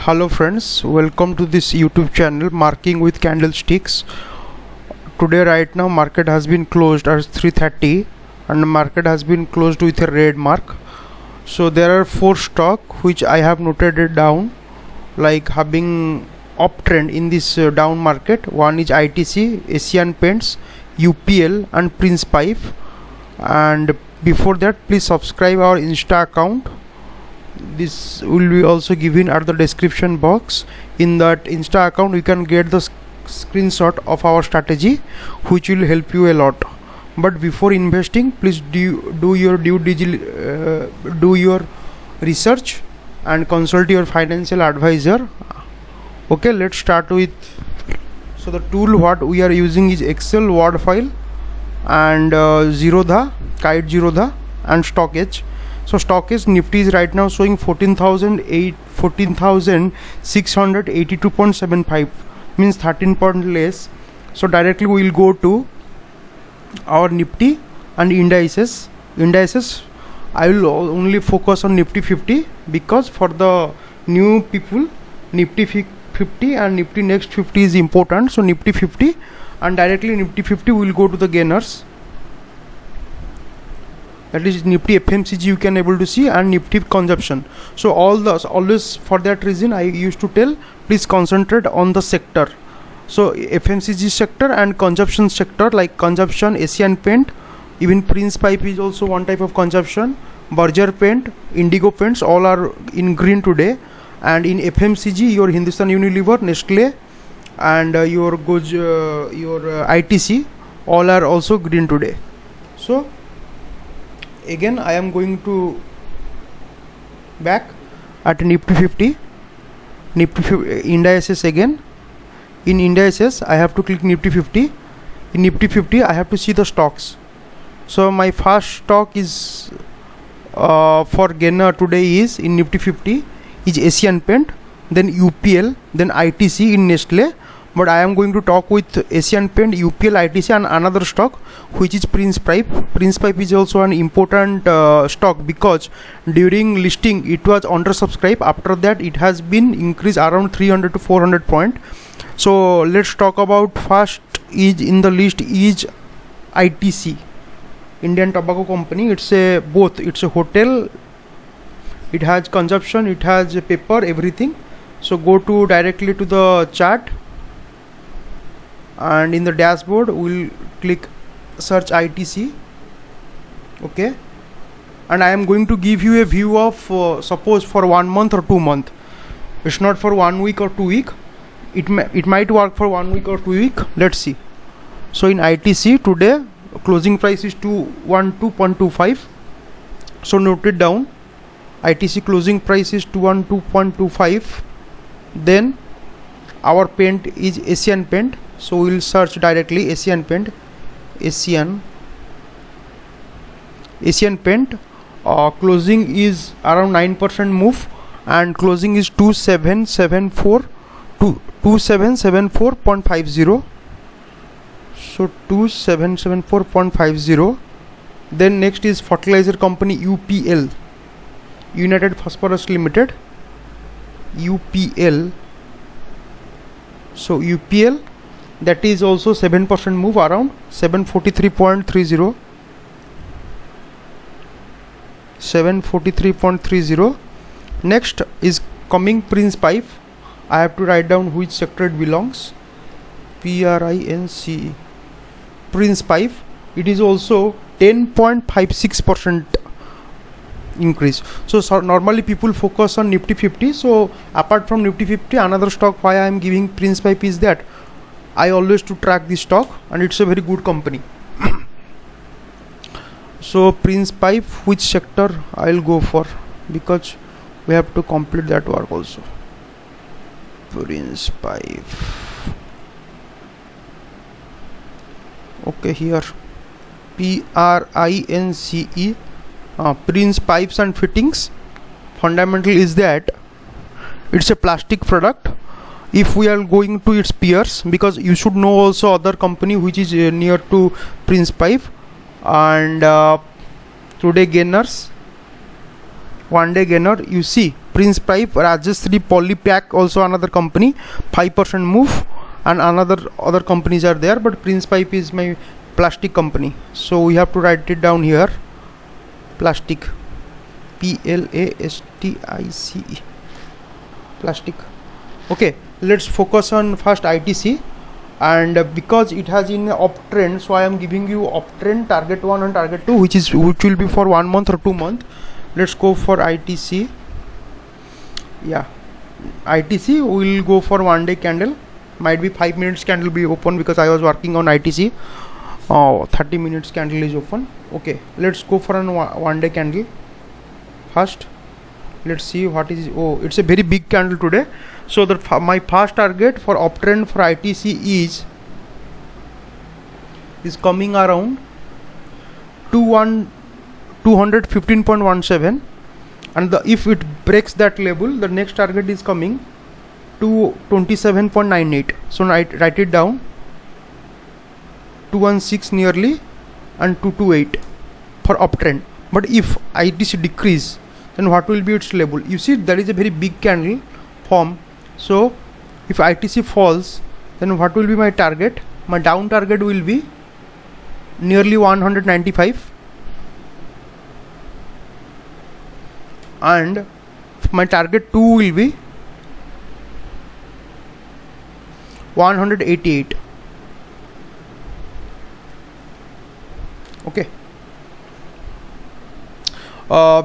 Hello friends, welcome to this YouTube channel Marking with Candlesticks. Today right now market has been closed at 3:30 and the market has been closed with a red mark. So there are four stocks which I have noted it down like having uptrend in this down market. One is ITC, Asian Paints, UPL and Prince Pipe. And before that, please subscribe our Insta account. This will be also given at the description box. In that Insta account you can get the screenshot of our strategy which will help you a lot. But before investing, please do your do your research and consult your financial advisor. Okay, let's start with. So the tool what we are using is Excel, Word file and Zerodha, Kite Zerodha and Stock Edge. So Stock Edge Nifty is right now showing 14,682.75, means 13 point less. So directly we will go to our Nifty and indices. I will only focus on Nifty 50 because for the new people Nifty 50 and Nifty next 50 is important. So Nifty 50 and directly Nifty 50 will go to the gainers. That is Nifty FMCG you can able to see and Nifty consumption. So always for that reason I used to tell please concentrate on the sector. So FMCG sector and consumption sector like consumption, Asian Paint, even Prince Pipe is also one type of consumption, Berger Paint, Indigo Paints all are in green today. And in FMCG your Hindustan Unilever, Nestle and your ITC all are also green today. So again I am going to back at Nifty 50, indices again. In indices I have to click Nifty 50. In Nifty 50 I have to see the stocks. So my first stock is for gainer today is in Nifty 50 is Asian Paint, then UPL, then ITC in Nestle. But I am going to talk with Asian Paint, UPL, ITC and another stock which is Prince Pipe. Prince Pipe is also an important stock because during listing it was undersubscribed. After that it has been increased around 300 to 400 point. So let's talk about first is in the list is ITC, Indian Tobacco Company. It's a both. It's a hotel. It has consumption. It has paper, everything. So go to directly to the chart. And in the dashboard we'll click search ITC. Okay, and I am going to give you a view of suppose for 1 month or 2 months. It's not for 1 week or 2 week. It might work for 1 week or 2 week. Let's see. So in ITC today closing price is 212.25. so note it down. ITC closing price is 212.25. then our paint is Asian Paint. So we will search directly Asian Paint. Asian Paint closing is around 9% move and closing is 2774.50. So 2774.50. Then next is fertilizer company UPL, United Phosphorus Limited, UPL. So UPL, that is also 7% move around 743.30. 743.30. Next is coming Prince Pipe. I have to write down which sector it belongs. PRINCE, Prince Pipe. It is also 10.56% increase. So normally people focus on Nifty 50. So apart from Nifty 50, another stock why I am giving Prince Pipe is that I always to track this stock and it's a very good company. So Prince Pipe, which sector I will go for because we have to complete that work also. Prince Pipe. Okay, here PRINCE. Prince Pipes and Fittings. Fundamental is that it's a plastic product. If we are going to its peers, because you should know also other company which is near to Prince Pipe. And today gainers, one day gainer, you see Prince Pipe, Rajashree, Polypack, also another company, 5% move, and other companies are there, but Prince Pipe is my plastic company, so we have to write it down here. Plastic, PLASTICE, plastic. Okay, let's focus on first ITC, and because it has in uptrend, so I am giving you uptrend target 1 and target 2, which will be for 1 month or 2 months. Let's go for ITC. Yeah, ITC will go for 1 day candle, might be 5 minutes candle be open because I was working on ITC. 30 minutes candle is open. Okay, let's go for an 1 day candle first. Let's see what is. Oh, it's a very big candle today. So that my first target for uptrend for ITC is coming around 215.17, and if it breaks that level, the next target is coming to 27.98. so write it down, 216 nearly and 228 for uptrend. But if ITC decrease, then what will be its level? You see, that is a very big candle form. So if ITC falls, then what will be my target? My down target will be nearly 195, and my target 2 will be 188. Okay,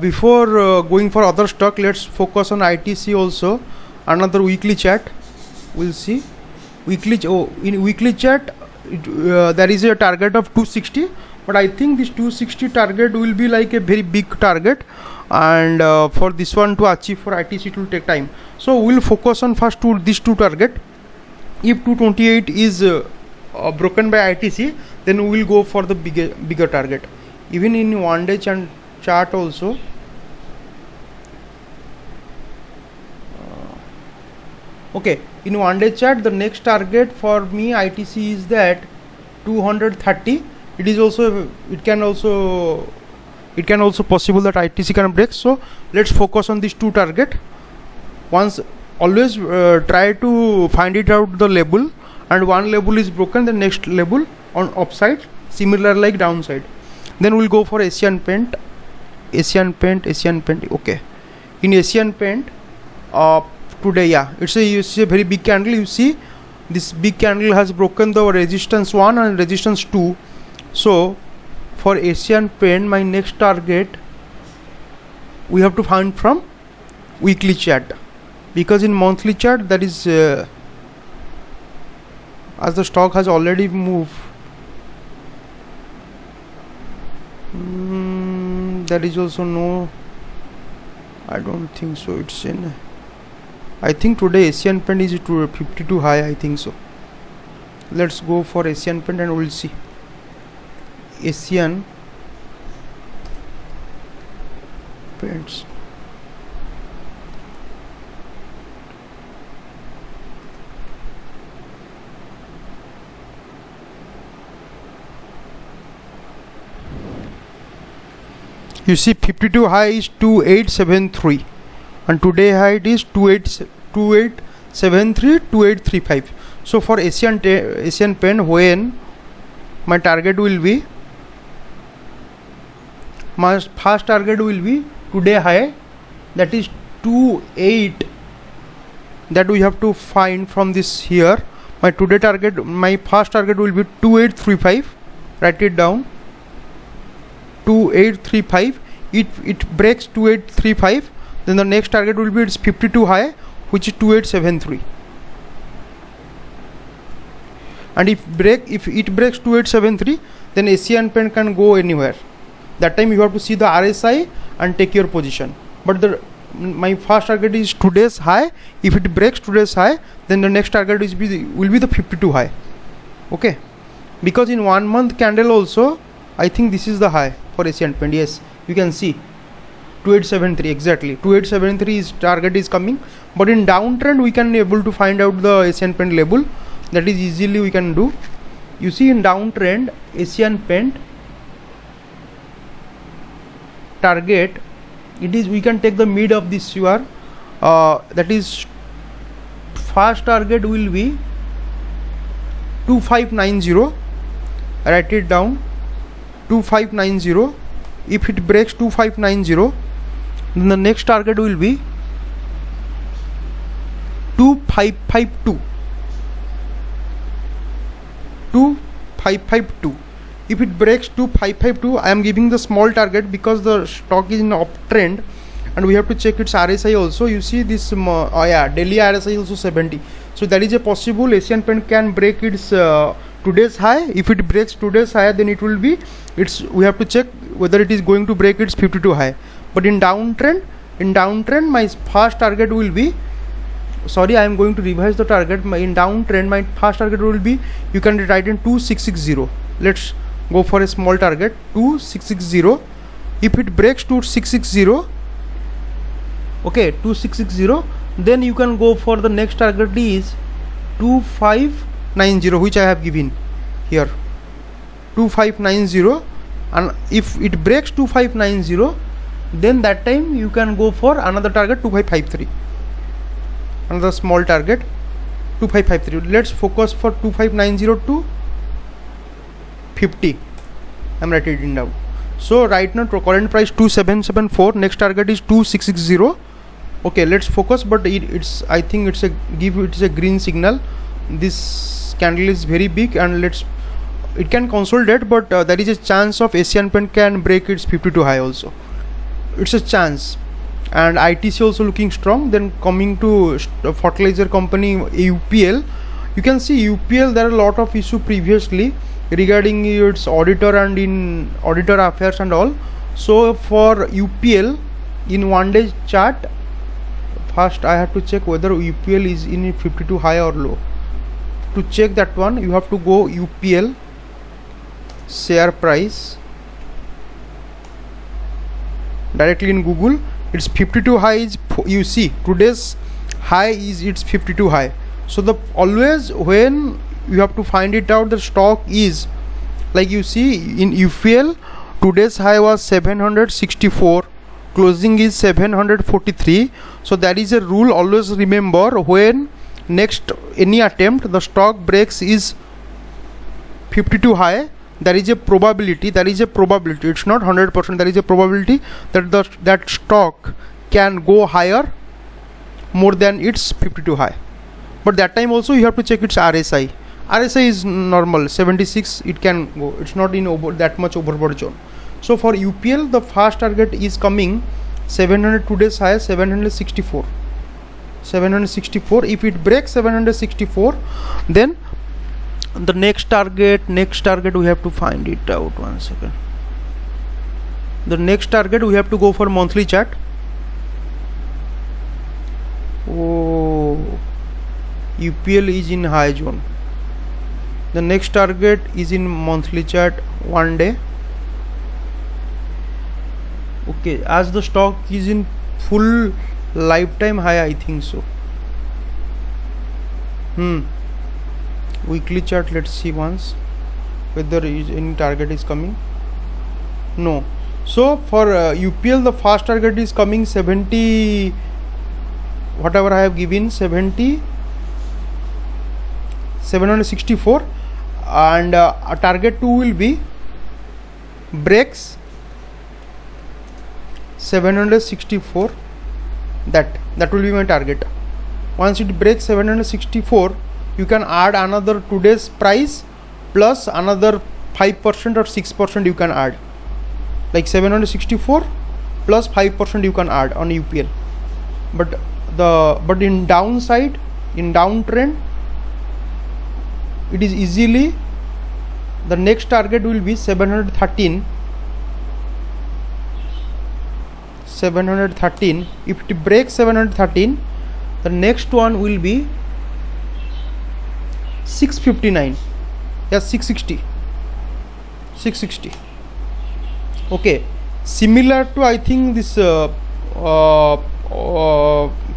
before going for other stock, let's focus on ITC also. Another weekly chart, we'll see. In weekly chart, there is a target of 260, but I think this 260 target will be like a very big target, and for this one to achieve for ITC, it will take time. So we'll focus on first these two target. If 228 is broken by ITC, then we will go for the bigger target. Even in 1 day chart also, okay, in 1 day chart, the next target for me ITC is that 230. It can also possible that ITC can break. So let's focus on these two target. Always try to find it out the level, and one level is broken, the next level on upside, similar like downside. Then we'll go for Asian Paint. Okay, in Asian Paint, today, yeah, it's a very big candle. You see, this big candle has broken the resistance 1 and resistance 2. So for Asian Paint, my next target we have to find from weekly chart, because in monthly chart, that is as the stock has already moved, there is also no, I don't think so. It's in, I think today Asian Paint is to 52 high, I think so. Let's go for Asian Paint and we'll see. Asian Paints. You see, 52 high is 2873, and today high it is 2873, 2835. So for Asian Paint, when my target will be, my first target will be today high, that is 28, that we have to find from this here. My today target, my first target will be 2835. Write it down, 2835. It breaks 2835, then the next target will be its 52 high, which is 2873. And if it breaks 2873, then Asian Paint can go anywhere. That time you have to see the RSI and take your position. But my first target is today's high. If it breaks today's high, then the next target will be the 52 high. Okay, because in 1 month candle also, I think this is the high for Asian Paint. Yes, you can see 2873, exactly 2873 is target is coming. But in downtrend, we can able to find out the Asian Paint level. That is easily we can do. You see, in downtrend, Asian Paint target, it is, we can take the mid of this that is first target will be 2590. Write it down, 2590. If it breaks 2590, then the next target will be 2552. 2552. If it breaks 2552, I am giving the small target because the stock is in uptrend and we have to check its RSI also. You see this daily RSI also 70. So that is a possible Asian Paint can break its today's high. If it breaks today's high, then it will be we have to check whether it is going to break its 52 high. But in downtrend my first target will be, sorry, I am going to revise the target. In downtrend my first target will be, you can write in 2660. Let's go for a small target, 2660. If it breaks 2660, okay, 2660, then you can go for the next target is 2590, which I have given here, 2590. And if it breaks 2590, then that time you can go for another target, 2553, another small target, 2553. Let's focus for 2590 to 50. I'm writing it down. So right now current price 2774, next target is 2660. Okay, let's focus, but it's I think it's a green signal. This candle is very big and it can consolidate, but there is a chance of Asian Paint can break its 52 high also. It's a chance. And ITC also looking strong. Then coming to fertilizer company UPL, you can see UPL, there are a lot of issue previously regarding its auditor and in auditor affairs and all. So for UPL in 1 day chart, first I have to check whether UPL is in 52 high or low. To check that one, you have to go UPL share price directly in Google. Its 52 high is, you see today's high is its 52 high. So the always when you have to find it out, the stock is like, you see in UPL today's high was 764, closing is 743. So that is a rule, always remember, when next any attempt the stock breaks is 52 high, there is a probability, it's not 100%, there is a probability that that stock can go higher more than its 52 high. But that time also you have to check its RSI. RSI is normal 76, it can go, it's not in that much overbought zone. So for UPL the first target is coming 700, today's high 764. If it breaks 764, then the next target we have to find it out. 1 second. The next target we have to go for monthly chart. Oh, UPL is in high zone. The next target is in monthly chart, 1 day. Okay, as the stock is in full lifetime high, I think so. Weekly chart, let's see once whether any target is coming. No. So for UPL the first target is coming 70, whatever I have given, 764, and target 2 will be breaks 764. That will be my target. Once it breaks 764, you can add another today's price plus another 5% or 6% you can add, like 764 plus 5% you can add on UPL. But in downside, in downtrend, it is easily, the next target will be 713. If it breaks 713, the next one will be 659. Yeah, 660. Okay, similar to, I think, this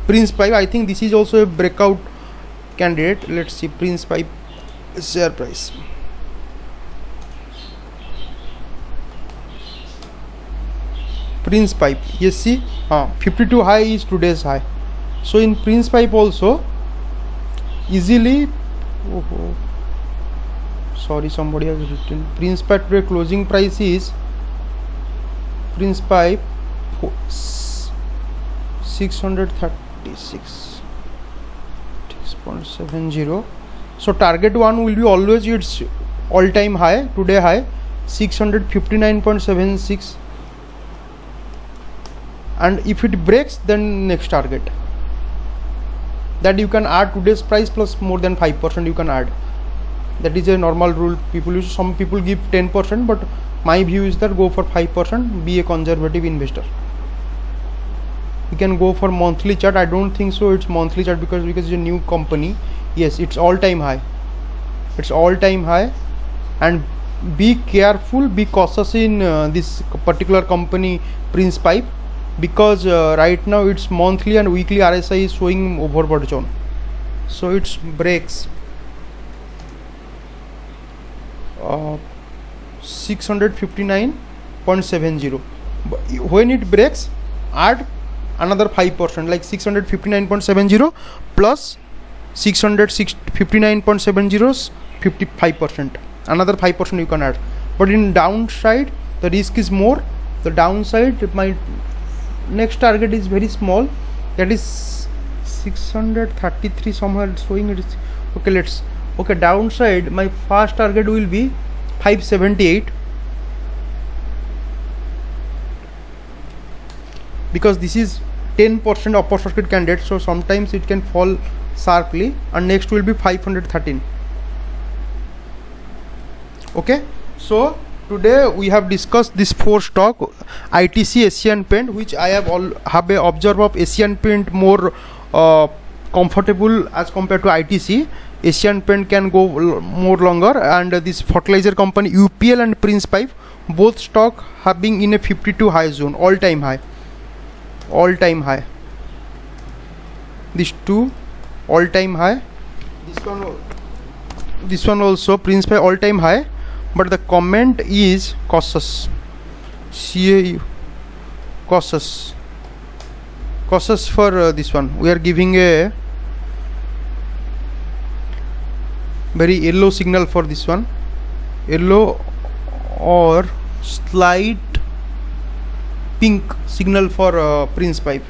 Prince Pipe. I think this is also a breakout candidate. Let's see Prince Pipe share price. Prince Pipe, yes, see 52 high is today's high. So in Prince Pipe also easily, sorry, somebody has written Prince Pipe today closing price is Prince Pipe 636.70. So target one will be always its all-time high, today high 659.76, and if it breaks, then next target. That you can add today's price plus more than 5% you can add. That is a normal rule people use. Some people give 10%, but my view is that go for 5%, be a conservative investor. You can go for monthly chart. I don't think so it's monthly chart because it's a new company. Yes, it's all-time high. It's all-time high, and be careful, be cautious in this particular company Prince Pipe, because right now it's monthly and weekly RSI is showing overbought zone, so it breaks 659.70. When it breaks, add another 5%, like 659.70 plus 659.70 55%, another 5% you can add. But in downside the risk is more. The downside, my next target is very small, that is 633 somewhere showing it is okay. Downside, my first target will be 578, because this is 10% upper circuit candidate, so sometimes it can fall sharply, and next will be 513. Okay, so today we have discussed this 4 stock: ITC, Asian Paint, which I have observed of Asian Paint more comfortable as compared to ITC. Asian Paint can go more longer, and this fertilizer company UPL and Prince Pipe, both stock have been in a 52 high zone, all-time high. These two all-time high. This one also Prince Pipe all-time high, but the comment is cautious. Cautious for this one. We are giving a very yellow signal for this one, yellow or slight pink signal for Prince Pipe.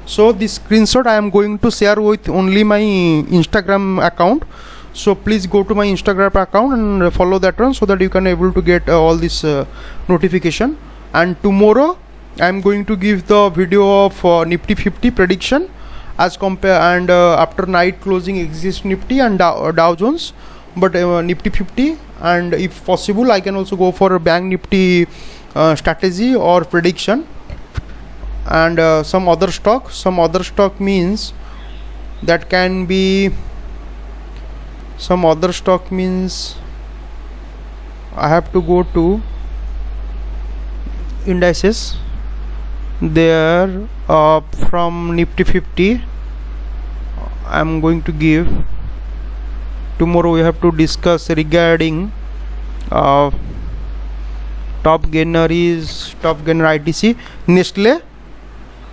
So this screenshot I am going to share with only my Instagram account, so please go to my Instagram account and follow that one, so that you can able to get all this notification. And tomorrow I am going to give the video of Nifty 50 prediction as compare, and after night closing exists Nifty and Dow Jones, but Nifty 50, and if possible I can also go for a Bank Nifty strategy or prediction, and some other stock means that can be some other stock means I have to go to indices there. From Nifty 50 I am going to give. Tomorrow we have to discuss regarding top gainer ITC, Nestle,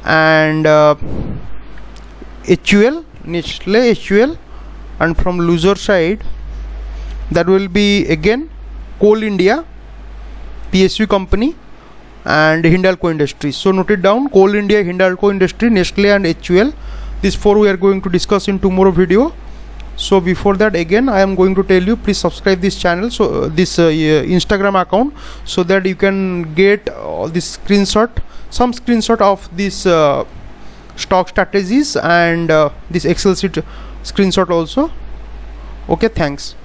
and HUL, and from loser side that will be again Coal India, PSU company, and Hindalco Industries. So note it down: Coal India, Hindalco Industry, Nestle and HUL. These 4 we are going to discuss in tomorrow video. So before that, again I am going to tell you, please subscribe this channel, so this Instagram account, so that you can get this some screenshot of this stock strategies, and this Excel sheet screenshot also. Okay, thanks.